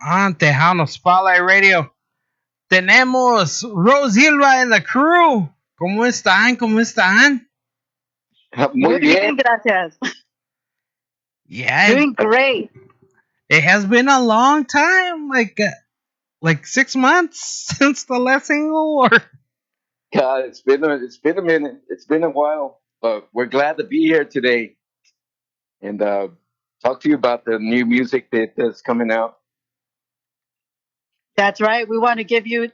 On Tejano Spotlight Radio tenemos Rosilva en the crew. ¿Cómo están? ¿Cómo están? Muy Muy bien, bien. gracias. Yeah, Doing great. it has been a long time, like 6 months since the last single. Or God, it's been a minute. It's been a while, but we're glad to be here today and talk to you about the new music that's coming out. That's right. We want to give you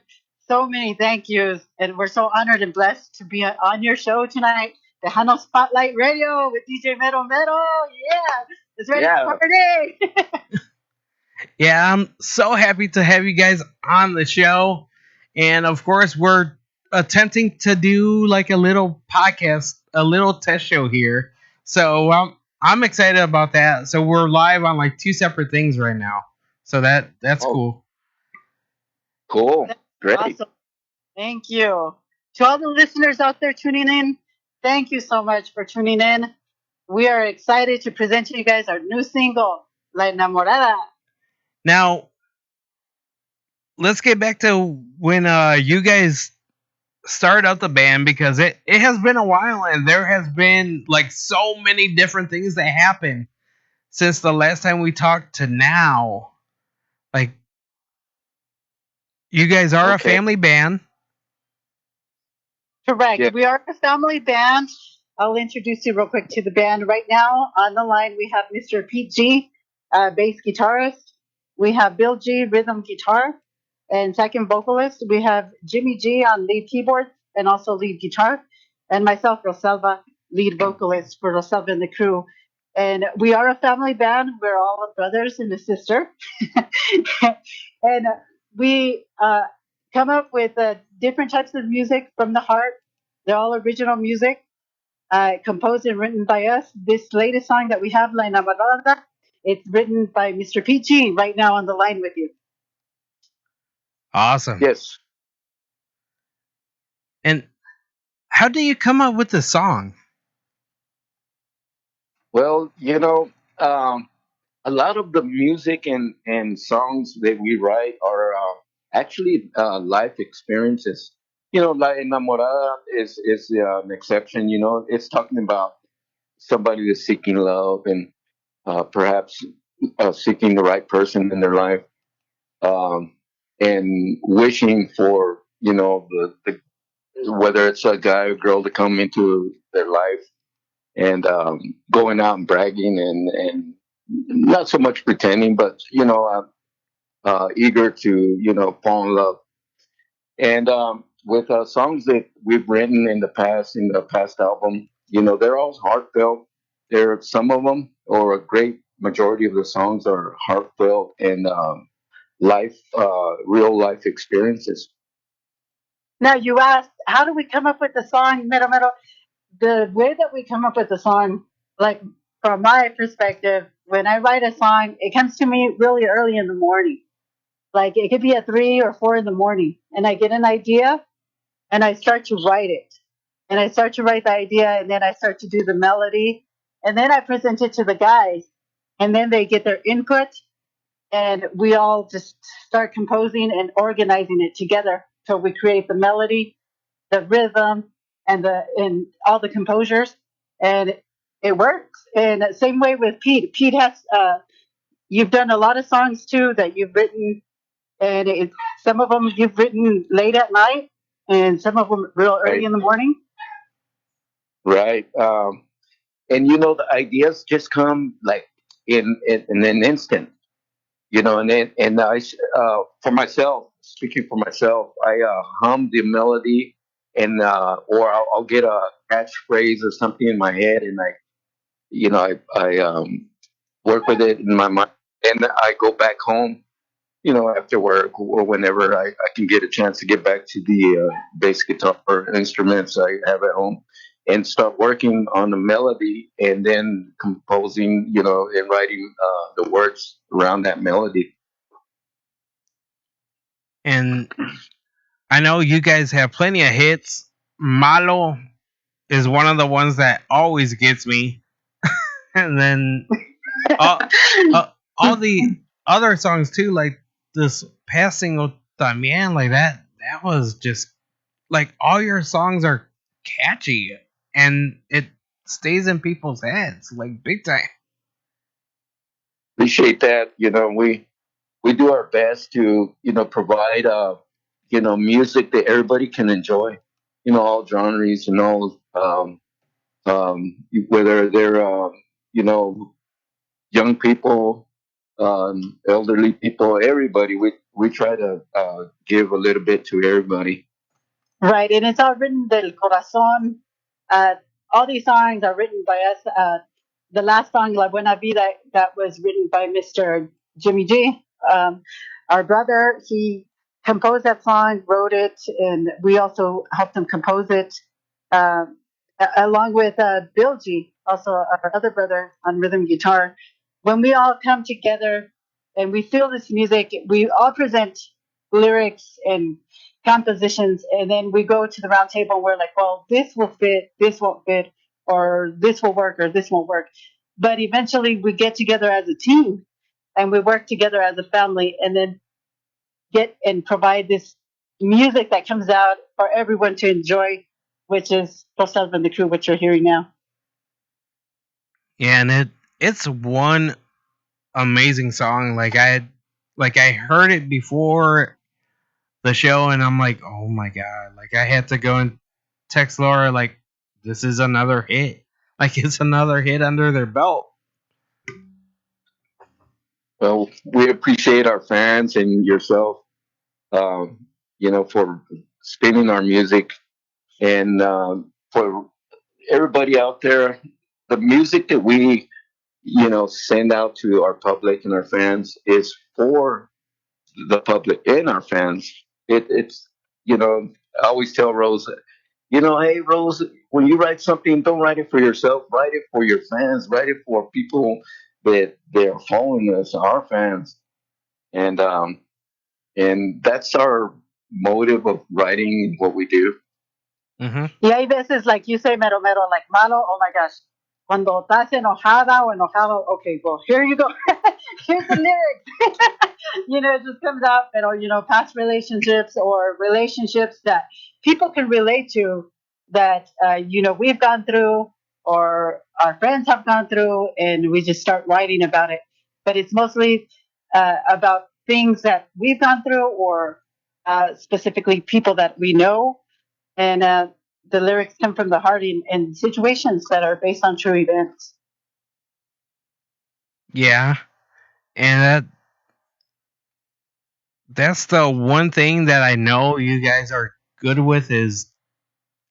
so many thank yous, and we're so honored and blessed to be on your show tonight, the Hano Spotlight Radio with DJ Metal Metal. Yeah, it's ready to Yeah, party. yeah, I'm so happy to have you guys on the show, and of course we're attempting to do like a little podcast, a little test show here. So I'm excited about that. So we're live on like two separate things right now. So that's oh, cool. cool, great. Awesome. Thank you. To all the listeners out there tuning in, thank you so much for tuning in. We are excited to present to you guys our new single, La Enamorada. Now let's get back to when you guys started out the band, because it has been a while and there has been like so many different things that happened since the last time we talked to now. Like, you guys are a Okay, family band. Correct. yeah, We are a family band. I'll introduce you real quick to the band. Right now on the line, we have Mr. Pete G, bass guitarist. We have Bill G, rhythm guitar. And second vocalist, we have Jimmy G on lead keyboard and also lead guitar. And myself, Roselva, lead vocalist for Roselva and the crew. And we are a family band. We're all brothers and a sister. And we come up with different types of music from the heart. They're all original music, composed and written by us. This latest song that we have, La Enamorada, it's written by Mr. PG right now on the line with you. Awesome. yes. And how do you come up with the song? Well, a lot of the music and songs that we write are actually life experiences. La Enamorada is an exception. It's talking about somebody that's seeking love and perhaps seeking the right person in their life, um, and wishing for whether it's a guy or girl to come into their life, and going out and bragging and not so much pretending, but eager to fall in love. And with songs that we've written in the past album, they're all heartfelt. There, some of them, or a great majority of the songs, are heartfelt and real life experiences. Now, you asked, how do we come up with the song Metal Metal? The way that we come up with the song, like from my perspective, when I write a song, it comes to me really early in the morning. Like it could be at 3 or 4 in the morning, and I get an idea and I start to write it. And I start to write the idea, and then I start to do the melody, and then I present it to the guys, and then they get their input, and we all just start composing and organizing it together. So we create the melody, the rhythm, and all the composures, and it works. And same way with Pete. Pete has you've done a lot of songs too that you've written, and some of them you've written late at night, and some of them real early Right, in the morning. right. And the ideas just come like in an instant. And for myself, speaking for myself, I hum the melody, and or I'll get a catchphrase or something in my head, and I work with it in my mind, and I go back home, after work or whenever I can get a chance to get back to the bass guitar or instruments I have at home, and start working on the melody, and then composing, and writing the words around that melody. And I know you guys have plenty of hits. Malo is one of the ones that always gets me. And then all, all the other songs too, like this passing también like that. That was just like all your songs are catchy and it stays in people's heads like big time. Appreciate that. We do our best to provide music that everybody can enjoy. All genres and all whether they're you know young people, elderly people, everybody. We try to give a little bit to everybody. Right, and it's all written del corazón. Uh, all these songs are written by us. The last song, La Buena Vida, that was written by Mr. Jimmy G. Um, our brother, he composed that song, wrote it, and we also helped him compose it, um, along with Bill G, also our other brother on rhythm guitar. When we all come together and we feel this music, we all present lyrics and compositions, and then we go to the round table and we're like, well, this will fit, this won't fit, or this will work, or this won't work. But eventually we get together as a team and we work together as a family and then get and provide this music that comes out for everyone to enjoy, which is Los Elva and the Crew, which you're hearing now. Yeah, and it's one amazing song. Like I heard it before the show and I'm like, oh my god. Like I had to go and text Laura like this is another hit. Like it's another hit under their belt. Well, we appreciate our fans and yourself, for spinning our music, and for everybody out there, the music that we send out to our public and our fans is for the public and our fans. It's you know I always tell Rose, hey Rose, when you write something, don't write it for yourself, write it for your fans, write it for people that they're following us, our fans, and that's our motive of writing what we do. Hmm. Y hay veces, like you say, mero mero, like malo, oh my gosh. Cuando estás enojada o enojado, okay, well, here you go. Here's the lyrics. It just comes out, past relationships or relationships that people can relate to that, we've gone through or our friends have gone through, and we just start writing about it. But it's mostly about things that we've gone through or specifically people that we know, and the lyrics come from the heart in situations that are based on true events. Yeah. And that's the one thing that I know you guys are good with is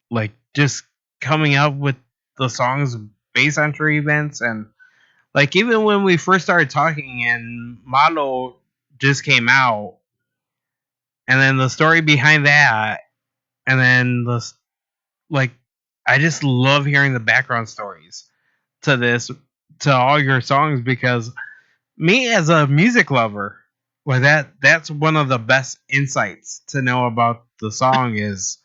like just coming up with the songs based on true events. And like even when we first started talking and Malo just came out and then the story behind that and then like I just love hearing the background stories to this to all your songs because me as a music lover, well that's one of the best insights to know about the song is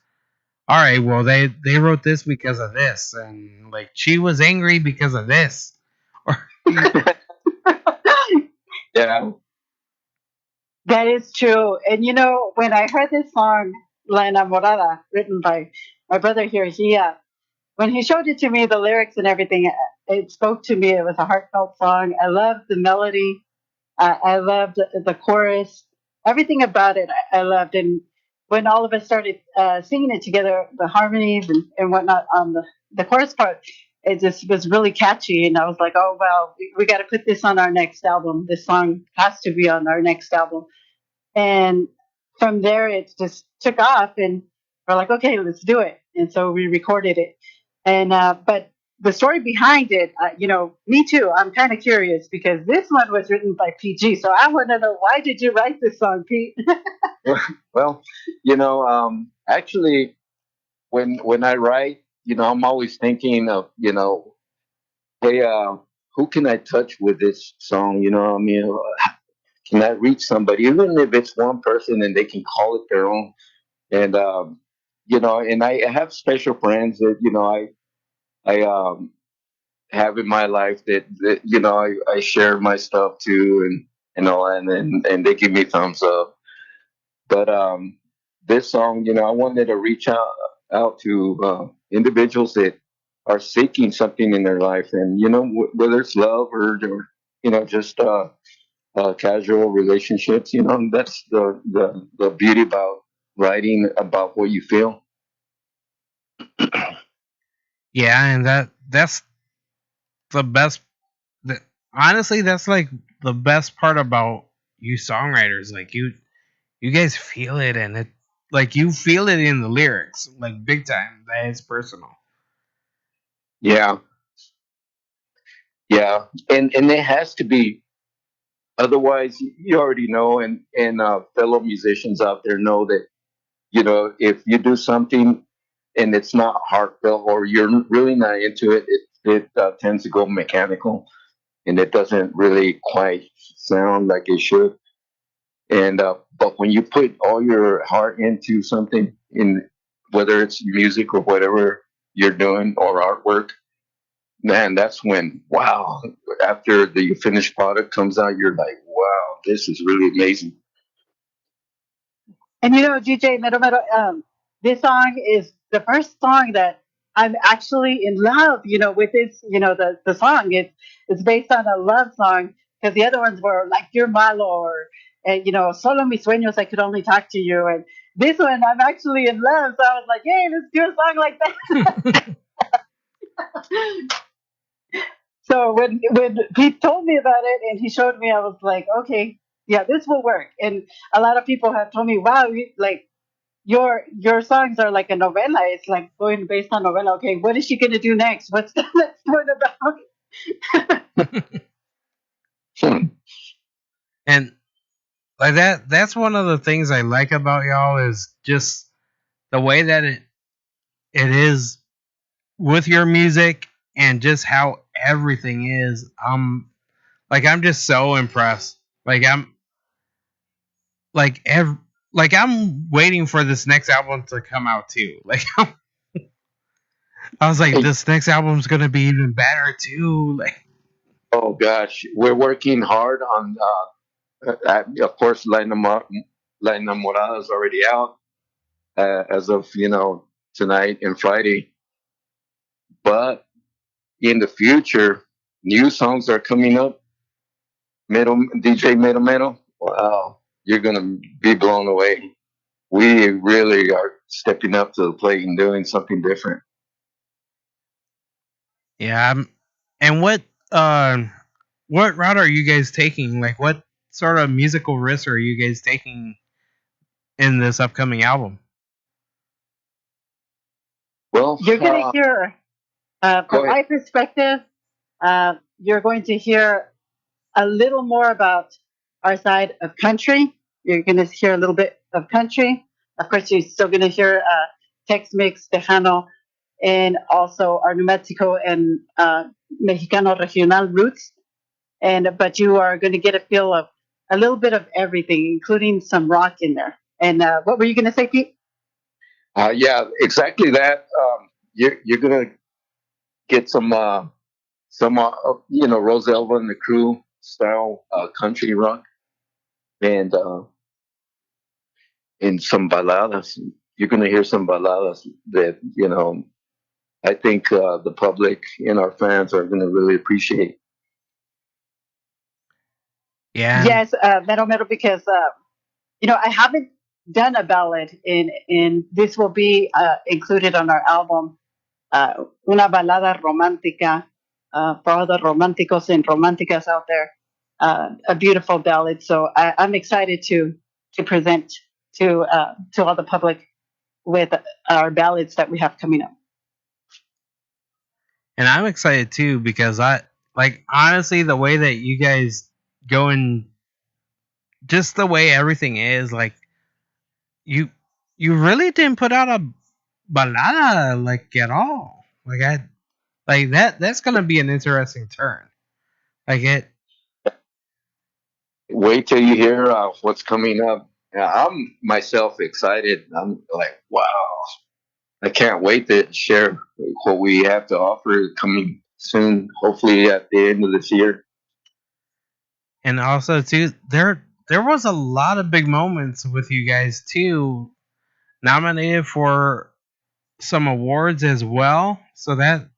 all right, well they wrote this because of this and like she was angry because of this. Or Yeah. That is true. And when I heard this song, La Enamorada, written by my brother here, when he showed it to me, the lyrics and everything, it spoke to me. It was a heartfelt song. I loved the melody. I loved the chorus. Everything about it, I loved. And when all of us started singing it together, the harmonies and whatnot on the chorus part, it just was really catchy. And I was like, oh, well, we got to put this on our next album. This song has to be on our next album. And from there, it just took off, and we're like, okay, let's do it. And so we recorded it. And but the story behind it, me too. I'm kind of curious because this one was written by PG. So I want to know, why did you write this song, Pete? Well, actually, when I write, I'm always thinking of, hey, who can I touch with this song? I mean, can I reach somebody, even if it's one person and they can call it their own? And and I have special friends that I have in my life that I share my stuff to, and they give me thumbs up. But this song, I wanted to reach out to individuals that are seeking something in their life, and whether it's love or just casual relationships. That's the beauty about writing about what you feel. Yeah, and that's the best. The, honestly, that's like the best part about you songwriters. Like you guys feel it, and it like you feel it in the lyrics, like big time. That is personal. Yeah, yeah, and it has to be. Otherwise, you already know, and fellow musicians out there know that if you do something and it's not heartfelt or you're really not into it, it tends to go mechanical and it doesn't really quite sound like it should. And but when you put all your heart into something, in whether it's music or whatever you're doing or artwork, man, that's when wow. After the finished product comes out, you're like, wow, this is really amazing. And DJ Meadow Meadow, this song is the first song that I'm actually in love, with this, the song. It's based on a love song because the other ones were like You're Malo or, Solo Mis Sueños, I Could Only Talk to You. And this one, I'm actually in love. So I was like, hey, let's do a song like that. So when Pete told me about it and he showed me, I was like, okay, yeah, this will work. And a lot of people have told me, wow, like your songs are like a novella. It's like going based on novella. Okay, what is she gonna do next? What's the next one about? Hmm. And like that's one of the things I like about y'all is just the way that it is with your music and just how everything is. I'm just so impressed. Like like ev- I'm waiting for this next album to come out too. Like I was like, Hey, this next album's gonna be even better too. Like oh gosh, we're working hard on. Of course, La Enamorada is already out as of tonight and Friday. But in the future, new songs are coming up. Middle DJ Middle Middle. Wow, you're gonna be blown away. We really are stepping up to the plate and doing something different. yeah, and uh what route are you guys taking? Like what sort of musical risks are you guys taking in this upcoming album? Well, You're gonna hear, go from ahead. my perspective, you're going to hear a little more about our side of country. You're going to hear a little bit of country. Of course, you're still going to hear Tex Mex, Tejano, and also our New Mexico and Mexicano regional roots. But you are going to get a feel of a little bit of everything, including some rock in there. And what were you going to say, Pete? Yeah, exactly that. You're gonna get some Rose Elva and the crew style country rock and some baladas. You're gonna hear some baladas that I think the public and our fans are gonna really appreciate. Yeah, and Yes, Metal Metal, because I haven't done a ballad, and this will be included on our album. Una balada romántica for all the romanticos and romanticas out there. A beautiful ballad. So I'm excited to present to all the public with our ballads that we have coming up. I'm excited too because I like honestly the way that you guys go and just the way everything is like you you really didn't put out a balada like at all. Like I like that's gonna be an interesting turn. Like it Wait till you hear what's coming up. Yeah, I'm myself excited. I'm like, wow, I can't wait to share what we have to offer coming soon. Hopefully at the end of this year. And also too, there was a lot of big moments with you guys too, nominated for some awards as well. So that,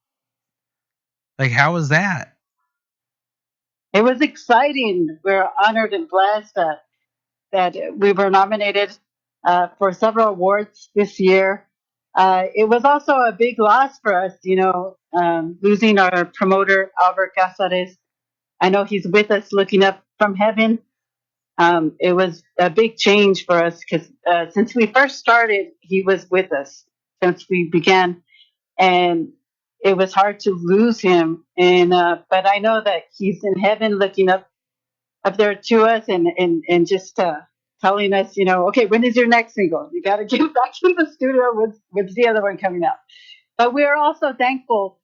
like, how was that? It was exciting. We're honored and blessed that we were nominated for several awards this year. It was also a big loss for us, losing our promoter, Albert Casares. I know he's with us looking up from heaven. It was a big change for us because since we first started, he was with us since we began, and it was hard to lose him. And but I know that he's in heaven, looking up there to us, and just telling us, okay, when is your next single? You got to get back in the studio. What's the other one coming out? But we are also thankful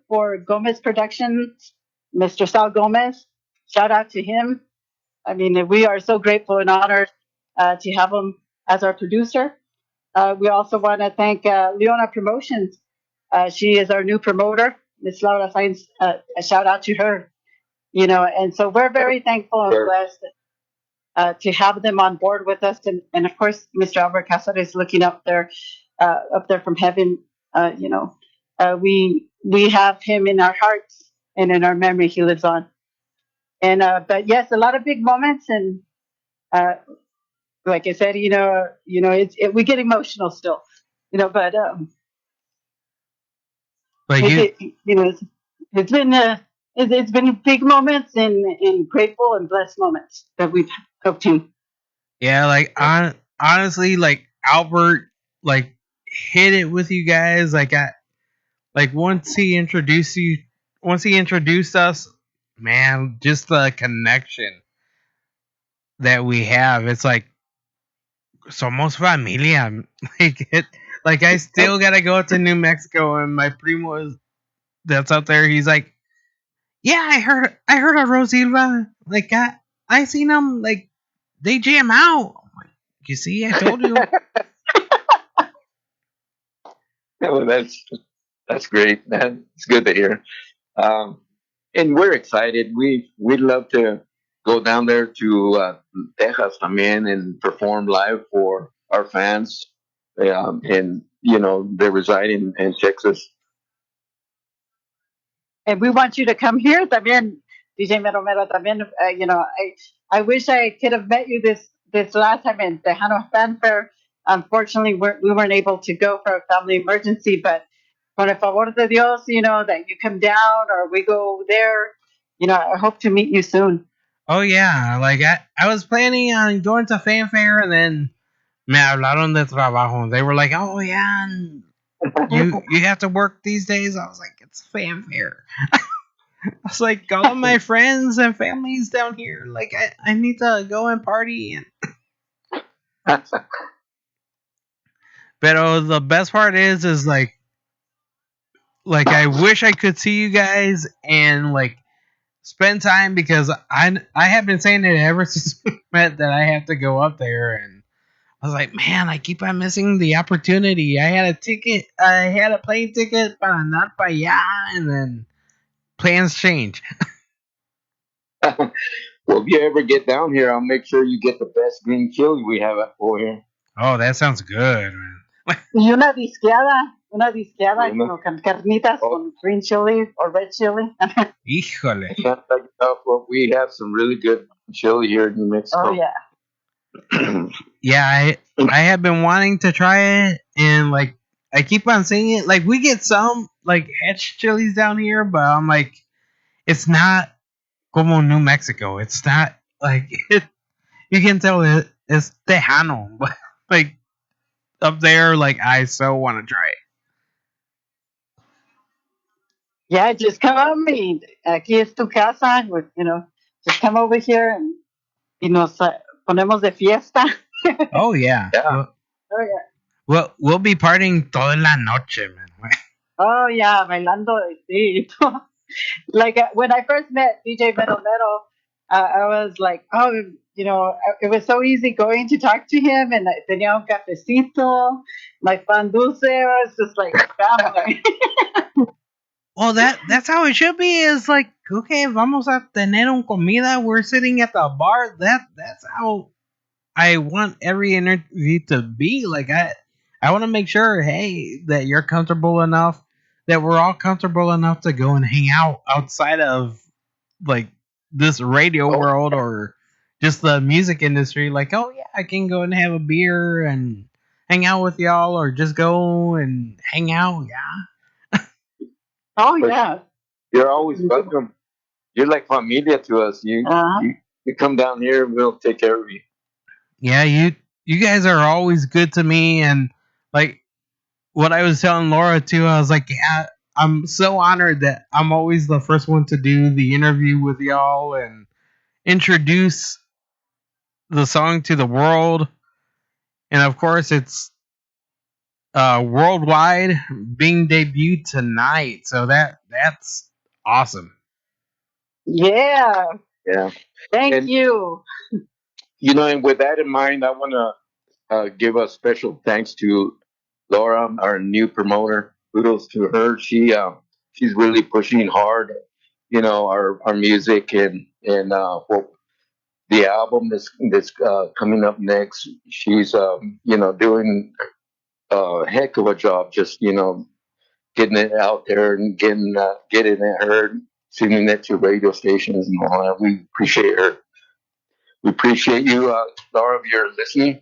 for Gomez Productions, Mr. Sal Gomez. Shout out to him. I mean, we are so grateful and honored to have him as our producer. We also want to thank Leona Promotions. She is our new promoter, Miss Laura Sainz. A shout out to her. And so we're very thankful and Sure. blessed to have them on board with us, and of course, Mr. Albert Casar is looking up there from heaven. We have him in our hearts and in our memory. He lives on. And but yes, a lot of big moments, and uh, like I said, we get emotional still, but Like it, you, it you know it's been it's been big moments and grateful and blessed moments that we've obtained. yeah, like honestly, like Albert, like hit it with you guys. Like once he introduced us, man, just the connection that we have. It's like somos familia. Like it, like I still gotta go to New Mexico, and my primo that's out there. He's like, yeah, I heard of Rosilva. Like I seen them. Like they jam out. I'm like, you see, I told you. Well, that's great, man. It's good to hear. Um, and we're excited. We'd love to go down there to Texas también and perform live for our fans. And they reside in Texas. And we want you to come here también, DJ Mero Mero también. I wish I could have met you this last time in Tejano Fan Fair. Unfortunately, we weren't able to go for a family emergency, but con el favor de Dios, that you come down or we go there. I hope to meet you soon. Oh yeah, like I was planning on going to fanfare, and then me hablaron de trabajo. They were like, oh yeah, and you have to work these days. I was like, it's fanfare. I was like, all of my friends and families down here. Like I need to go and party. And but the best part is like I wish I could see you guys and like spend time because I have been saying it ever since we met that I have to go up there, and I was like, man, I keep on missing the opportunity. I had a plane ticket, but I'm not para allá, and then plans change. Well, if you ever get down here, I'll make sure you get the best green chili we have for here. Oh, that sounds good, man. Y una disqueada You con carnitas know? con green chili or red chili. Híjole. Can't tell you enough, but we have some really good chili here in New Oh Mexico. yeah. Yeah, I have been wanting to try it, and like I keep on seeing it. Like we get some like hatch chilies down here, but I'm like, it's not como New Mexico. It's not like you can tell it's Tejano, but like up there, like I so want to try it. Yeah, just come on me. Aquí es tu casa. Just come over here and nos ponemos de fiesta. Oh yeah, Yeah. Oh yeah. we'll be partying toda la noche, man. Oh yeah, bailando. Sí. Like when I first met DJ Metal Metal, I was like, oh, it was so easy going to talk to him, and I tenía un cafecito, my pan dulce. I was just like family. Well, that's how it should be. Is like, okay, vamos a tener un comida. We're sitting at the bar. That's how I want every interview to be. Like, I want to make sure, hey, that you're comfortable enough, that we're all comfortable enough to go and hang out outside of like this radio Oh, world or just the music industry. Like, oh yeah, I can go and have a beer and hang out with y'all, or just go and hang out. Yeah, Oh but yeah. you're always welcome. You're like familia to us. Uh, You come down here, we'll take care of you. yeah. You guys are always good to me, and like what I was telling Laura too, I was like, yeah, I'm so honored that I'm always the first one to do the interview with y'all and introduce the song to the world. And of course, it's worldwide being debuted tonight. So that's awesome. yeah. Yeah. Thank And, you. and with that in mind, I want to give a special thanks to Laura, our new promoter. Kudos to her. She's really pushing hard, our music and what the album that's coming up next. She's doing a heck of a job, just getting it out there and getting it heard, sending it to radio stations and all that. We appreciate her. We appreciate you, Laura, if you're listening.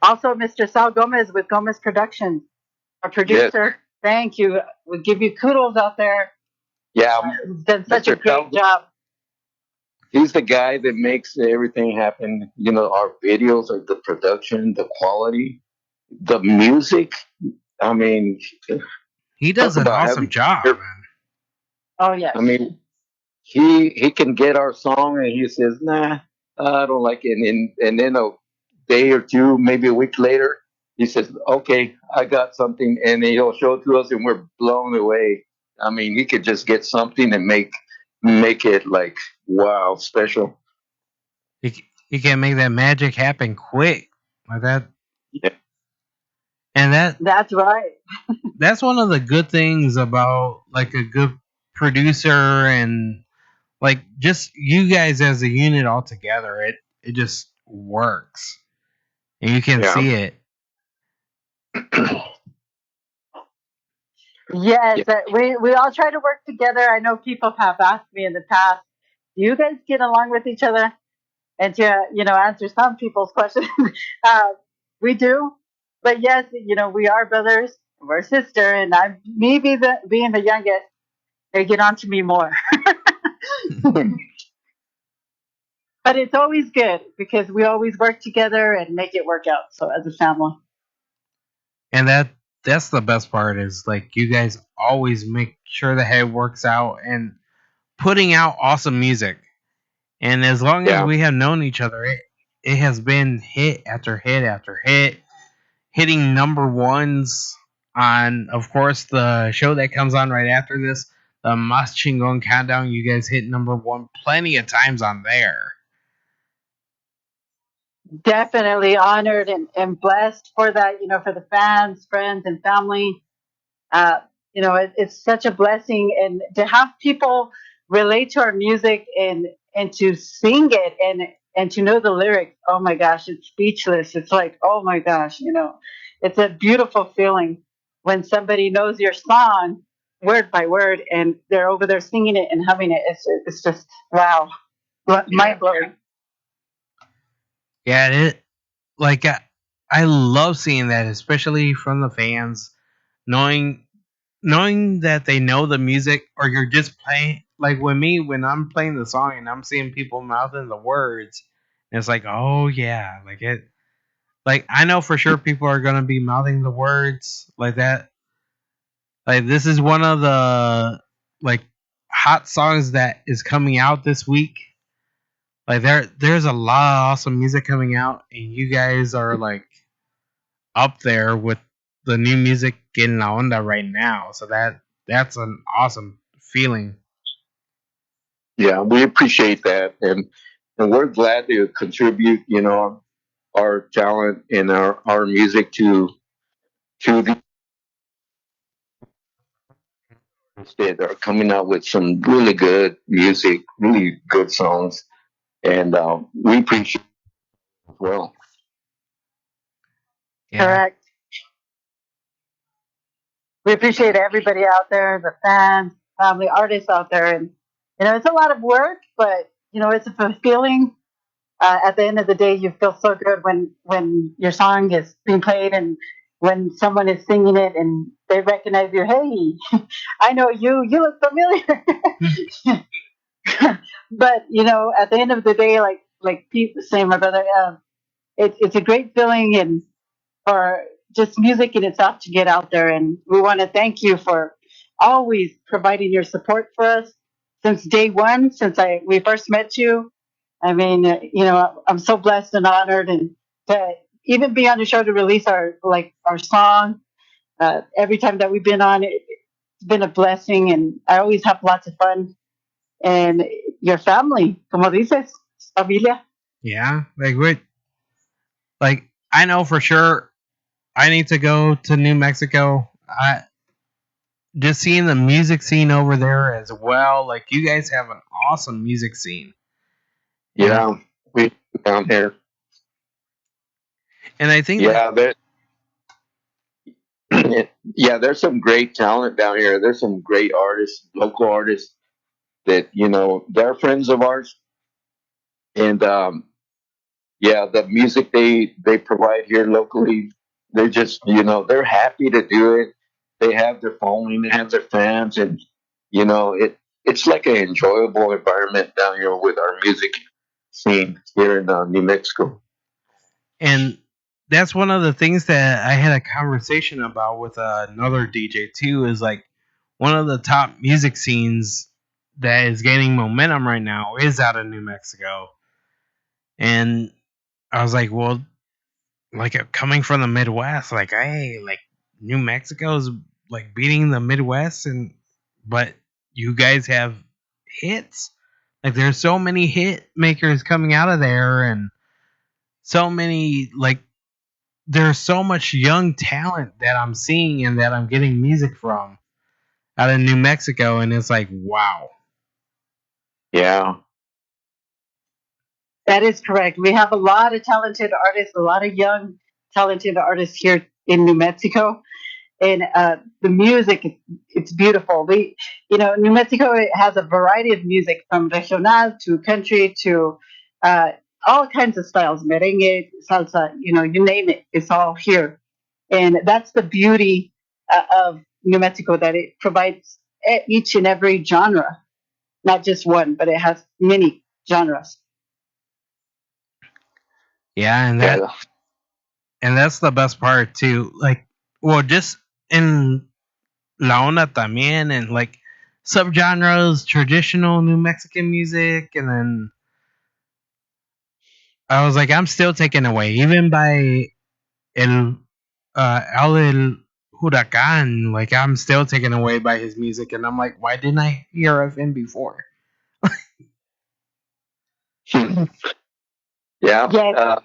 Also, Mr. Sal Gomez with Gomez Productions, our Yes, producer. Thank you. We give you kudos out there. yeah, He's done such a Mr. great Cal. job. He's the guy that makes everything happen. Our videos, or the production, the quality, the music. I mean, He does talk an about awesome having. job, man. Oh yes. I mean, he can get our song and he says, "Nah, I don't like it." And then a day or two, maybe a week later, he says, "Okay, I got something," and he'll show it to us, and we're blown away. I mean, he could just get something and make it like wow, special. He can make that magic happen quick like that. Yeah, And That's right. that's one of the good things about like a good producer and like just you guys as a unit all together. It just works, and you can yeah, see it. Yes, yeah. we all try to work together. I know people have asked me in the past, do you guys get along with each other? And to answer some people's questions, uh, we do. But yes, we are brothers. We're sister, and I'm me being the youngest. They get on to me more, but it's always good because we always work together and make it work out. So as a family, And that's the best part is like you guys always make sure the head works out and putting out awesome music. And as long as Yeah. we have known each other, it has been hit after hit after hit, hitting number ones on, of course, the show that comes on right after this, the Mas Chingon Countdown. You guys hit number one plenty of times on there. definitely honored and blessed for that. For the fans, friends, and family. uh, it's such a blessing, and to have people relate to our music and to sing it and to know the lyrics. Oh my gosh, it's speechless. It's like, oh my gosh, it's a beautiful feeling when somebody knows your song word by word and they're over there singing it and humming it. It's just wow, mind blowing. Yeah, like I love seeing that, especially from the fans, knowing knowing that they know the music, or you're just playing. Like when I'm playing the song and I'm seeing people mouthing the words, and it's like, oh yeah, like it. Like I know for sure people are gonna be mouthing the words like that. Like this is one of the like hot songs that is coming out this week. Like there's a lot of awesome music coming out, and you guys are like up there with the new music in La Onda right now. So that's an awesome feeling. Yeah, we appreciate that, and we're glad to contribute, our talent and our music to the that are coming out with some really good music, really good songs, and we appreciate it as well. Yeah. Correct. We appreciate everybody out there, the fans, family, artists out there, and it's a lot of work, but it's a fulfilling. At the end of the day, you feel so good when your song is being played and when someone is singing it and they recognize you. Hey, I know you. You look familiar. But at the end of the day, like Pete was saying, my brother, it's a great feeling and for just music in itself to get out there. And we want to thank you for always providing your support for us since day one, since we first met you. I mean, I'm so blessed and honored, and to even be on the show to release our song. Every time that we've been on, it's been a blessing, and I always have lots of fun. And your family, como dices, familia. Yeah. Like I know for sure I need to go to New Mexico. I just seeing the music scene over there as well. Like you guys have an awesome music scene. And Yeah, we down here. and I think that Yeah, yeah, there's some great talent down here. There's some great artists, local artists that they're friends of ours, and yeah, the music they provide here locally, they're just they're happy to do it. They have their following, they have their fans, and it's like an enjoyable environment down here with our music scene here in New Mexico. and that's one of the things that I had a conversation about with another DJ too is like one of the top music scenes that is gaining momentum right now is out of New Mexico. And I was like, well, like coming from the Midwest, like hey, like New Mexico's like beating the Midwest, and but you guys have hits. Like there's so many hit makers coming out of there, and so many like there's so much young talent that I'm seeing and that I'm getting music from out of New Mexico, and it's like wow. Yeah, That is correct. We have a lot of talented artists, a lot of young talented artists here in New Mexico, and the music it's beautiful. New Mexico it has a variety of music from regional to country to uh, all kinds of styles, merengue, salsa, you name it, it's all here, and that's the beauty of New Mexico that it provides each and every genre, not just one, but it has many genres. Yeah, yeah, and that's the best part too. Like, well, just in La Ona también, and like subgenres, traditional New Mexican music, and then I was like, I'm still taken away, even by El Huracan. Like, I'm still taken away by his music, and I'm like, why didn't I hear of him before? yeah. Yes,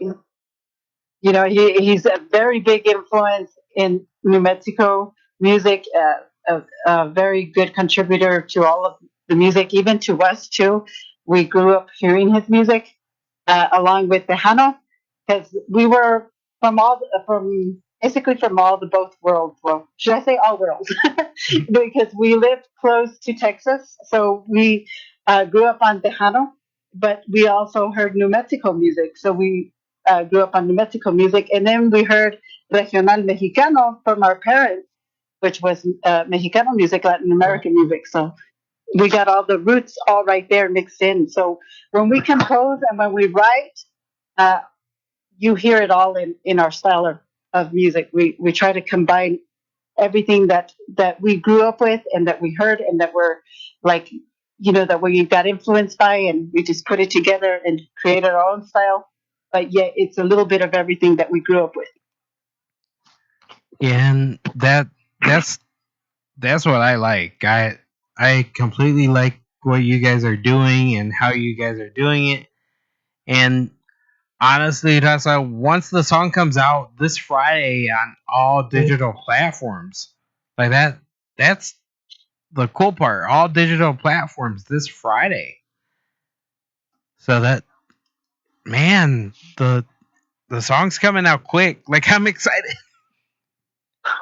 he's a very big influence in New Mexico music, a very good contributor to all of the music, even to us too. We grew up hearing his music along with Tejano because we were from basically from all the both worlds. Well, should I say all worlds? Because we lived close to Texas, so we grew up on Tejano, but we also heard New Mexico music. So we grew up on New Mexico music, and then we heard regional mexicano from our parents, which was Mexicano music, Latin American music. So we got all the roots all right there mixed in. So when we compose and when we write, uh, you hear it all in our style of music. We try to combine everything that we grew up with and that we heard and that we're like that we got influenced by, and we just put it together and created our own style, but yet it's a little bit of everything that we grew up with. Yeah, and that's that's what I like. I completely like what you guys are doing and how you guys are doing it. And honestly, Tessa, once the song comes out this Friday on all digital platforms, like that's the cool part, all digital platforms this Friday. So that man, the song's coming out quick. Like I'm excited.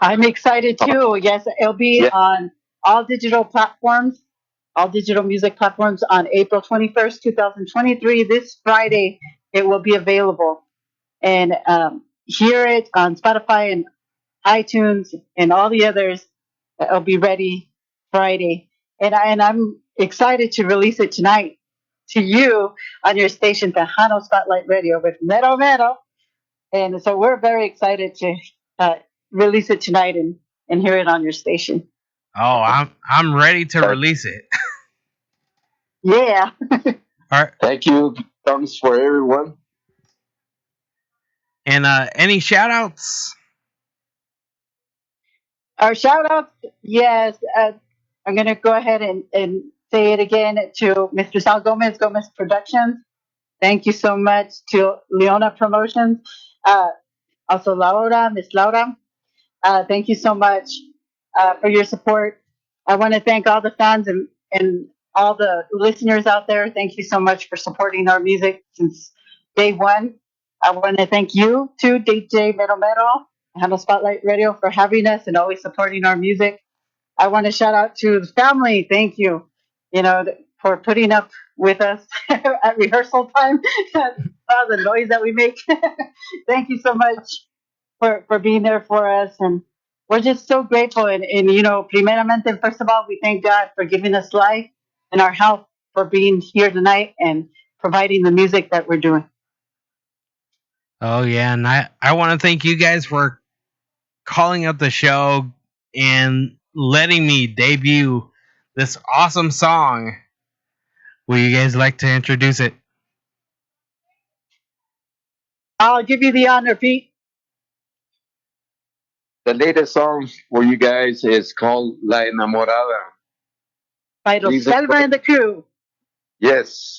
I'm excited Oh, too. Yes, it'll be yeah. on all digital platforms, all digital music platforms on April 21st, 2023. This Friday, it will be available. And hear it on Spotify and iTunes and all the others. It'll be ready Friday. And I'm excited to release it tonight to you on your station, Tejano Spotlight Radio with Metal Metal. And so we're very excited to uh, release it tonight and hear it on your station. Oh, I'm ready to Thank, release it. Yeah. All right. thank you. Comes for everyone. And any shout outs? Our shout outs, yes. I'm going to go ahead and say it again to Mr. Sal Gomez, Gomez Productions. Thank you so much to Leona Promotions. Uh, also, Laura, Miss Laura. Thank you so much for your support. I want to thank all the fans and all the listeners out there. Thank you so much for supporting our music since day one. I want to thank you too, DJ Metal Metal, Handle Spotlight Radio, for having us and always supporting our music. I want to shout out to the family. Thank you, for putting up with us at rehearsal time. All the noise that we make. Thank you so much for being there for us. And we're just so grateful. And primeramente, first of all, we thank God for giving us life and our health for being here tonight and providing the music that we're doing. Oh yeah, and I want to thank you guys for calling up the show and letting me debut this awesome song. Would you guys like to introduce it? I'll give you the honor, Pete. The latest song for you guys is called La Enamorada. By Please Elva enjoy. and the crew. Yes.